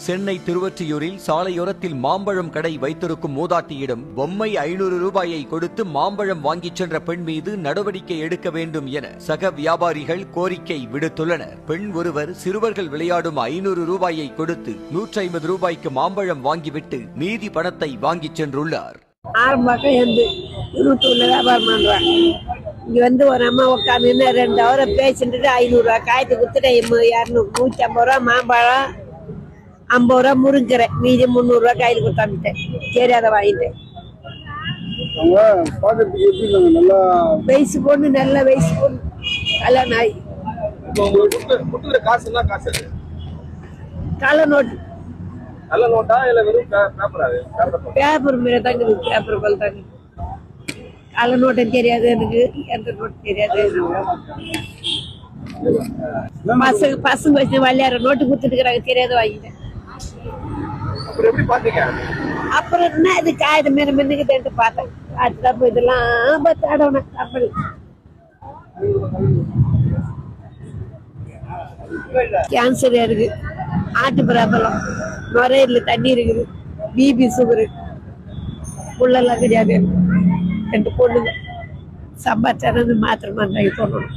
சென்னை திருவொற்றியூரில் சாலையோரத்தில் மாம்பழம் கடை வைத்திருக்கும் மூதாட்டியிடம் பொம்மை 500 ரூபாயை கொடுத்து மாம்பழம் வாங்கிச் சென்ற பெண் மீது நடவடிக்கை எடுக்க வேண்டும் என சக வியாபாரிகள் கோரிக்கை விடுத்துள்ளனர். பெண் ஒருவர் சிறுவர்கள் விளையாடும் 500 ரூபாயை கொடுத்து 150 ரூபாய்க்கு மாம்பழம் வாங்கிவிட்டு மீதி பணத்தை வாங்கிச் சென்றுள்ளார். இங்க ஒரு அம்மா உட்காந்து 2 ஹவர் பேசிட்டு 500 ரூபாய் காய்ச்சி கொடுத்துட்டு 150 ரூபாய் மாம்பழம் 50 ரூபாய் முருங்கரை மீதி 300 ரூபாய் கையில் கொடுத்தாந்துட்டேன். சரி அதை வாங்கிட்டேன். வயசு பொண்ணு நல்ல வயசு பொண்ணு கல்யாணம் ஆகி கள்ள நோட்டு பேப்பர் மேல தாங்க பேப்பர் போல தாங்க. கள்ள நோட்டும் தெரியாது எனக்கு, எந்த நோட்டு தெரியாது. பசங்க வச்சு விளையாடுற நோட்டு கொடுத்துட்டு தெரியாத வாங்கிட்டேன். அப்புறம் என்ன இது காகிதம் மேல மின்னுக்கிட்டு பார்த்தேன். அதுதான் இதெல்லாம் தேடணும் கம்பெனி. கேன்சர் இருக்கு, ஆட்டு பிராபலம், நுரையீரல தண்ணி இருக்குது, பிபி சுகரு, புள்ளெல்லாம் கிடையாது. 2 பொண்ணுங்க சம்பாதிச்சாரு மாத்திரமா சொல்லணும்.